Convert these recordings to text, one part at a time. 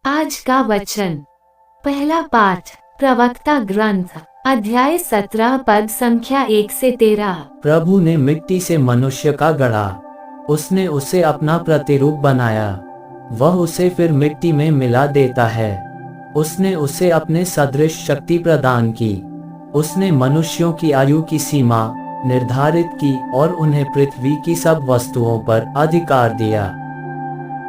आज का वचन। पहला पाठ प्रवक्ता ग्रंथ अध्याय 17 पद संख्या 1 से 13। प्रभु ने मिट्टी से मनुष्य का गढ़ा, उसने उसे अपना प्रतिरूप बनाया। वह उसे फिर मिट्टी में मिला देता है। उसने उसे अपने सदृश शक्ति प्रदान की। उसने मनुष्यों की आयु की सीमा निर्धारित की और उन्हें पृथ्वी की सब वस्तुओं पर अधिकार दिया।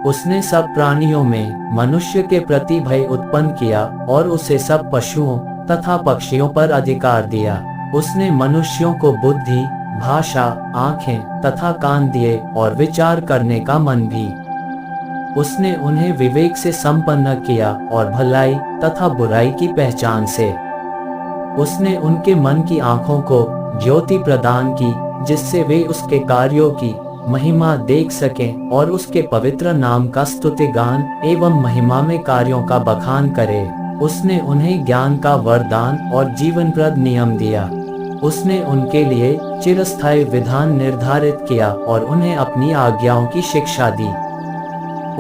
उसने सब प्राणियों में मनुष्य के प्रति भय उत्पन्न किया और उसे सब पशुओं तथा पक्षियों पर अधिकार दिया। उसने मनुष्यों को बुद्धि, भाषा, आंखें तथा कान दिए और विचार करने का मन भी। उसने उन्हें विवेक से संपन्न किया और भलाई तथा बुराई की पहचान से। उसने उनके मन की आंखों को ज्योति प्रदान की, जिससे वे उसके कार्यों की महिमा देख सकें और उसके पवित्र नाम का स्तुति गान एवं महिमा में कार्यों का बखान करें। उसने उन्हें ज्ञान का वरदान और जीवनप्रद नियम दिया। उसने उनके लिए चिरस्थायी विधान निर्धारित किया और उन्हें अपनी आज्ञाओं की शिक्षा दी।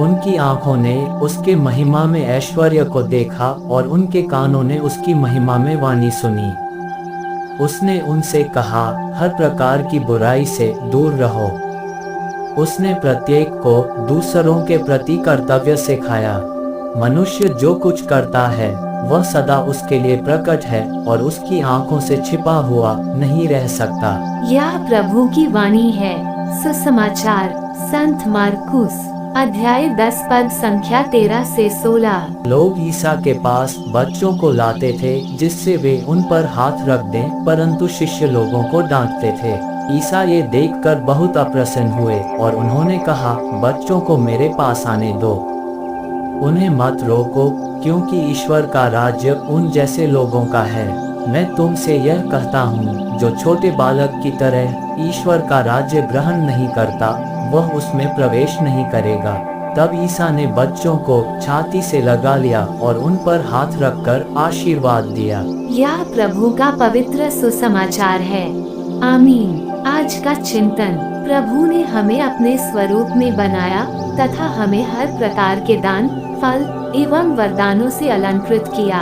उनकी आंखों ने उसके महिमा में ऐश्वर्य को देखा और उनके कानों ने उसकी महिमा में वाणी सुनी। उसने उनसे कहा, हर प्रकार की बुराई से दूर रहो। उसने प्रत्येक को दूसरों के प्रति कर्तव्य सिखाया। मनुष्य जो कुछ करता है वह सदा उसके लिए प्रकट है और उसकी आंखों से छिपा हुआ नहीं रह सकता। यह प्रभु की वाणी है। सुसमाचार संत मार्कुस अध्याय 10 पद संख्या 13 से 16। लोग ईसा के पास बच्चों को लाते थे जिससे वे उन पर हाथ रख दें, परंतु शिष्य लोगों को डांटते थे। ईसा ये देखकर बहुत अप्रसन्न हुए और उन्होंने कहा, बच्चों को मेरे पास आने दो, उन्हें मत रोको, क्योंकि ईश्वर का राज्य उन जैसे लोगों का है। मैं तुमसे यह कहता हूँ, जो छोटे बालक की तरह ईश्वर का राज्य ग्रहण नहीं करता, वह उसमें प्रवेश नहीं करेगा। तब ईसा ने बच्चों को छाती से लगा लिया और उन पर हाथ रखकर आशीर्वाद दिया। यह प्रभु का पवित्र सुसमाचार है। आमीन। आज का चिंतन। प्रभु ने हमें अपने स्वरूप में बनाया तथा हमें हर प्रकार के दान, फल एवं वरदानों से अलंकृत किया।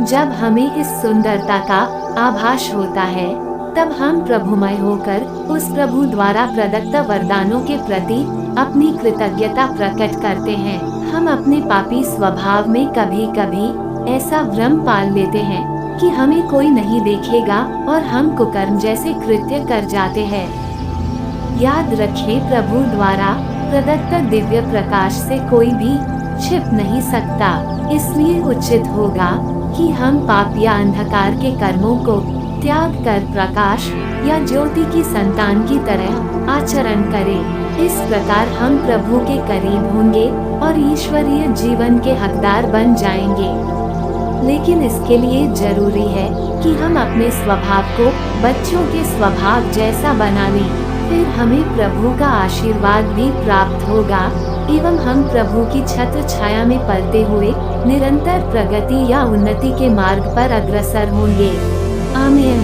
जब हमें इस सुंदरता का आभास होता है, तब हम प्रभुमय होकर उस प्रभु द्वारा प्रदत्त वरदानों के प्रति अपनी कृतज्ञता प्रकट करते हैं। हम अपने पापी स्वभाव में कभी कभी ऐसा भ्रम पाल लेते हैं कि हमें कोई नहीं देखेगा और हम कुकर्म जैसे कृत्य कर जाते हैं। याद रखें, प्रभु द्वारा प्रदत्त दिव्य प्रकाश से कोई भी छिप नहीं सकता। इसलिए उचित होगा कि हम पाप या अंधकार के कर्मों को त्याग कर प्रकाश या ज्योति की संतान की तरह आचरण करें। इस प्रकार हम प्रभु के करीब होंगे और ईश्वरीय जीवन के हकदार बन जाएंगे। लेकिन इसके लिए जरूरी है कि हम अपने स्वभाव को बच्चों के स्वभाव जैसा बना लें। फिर हमें प्रभु का आशीर्वाद भी प्राप्त होगा एवं हम प्रभु की छत्र छाया में पलते हुए निरंतर प्रगति या उन्नति के मार्ग पर अग्रसर होंगे। आमीन।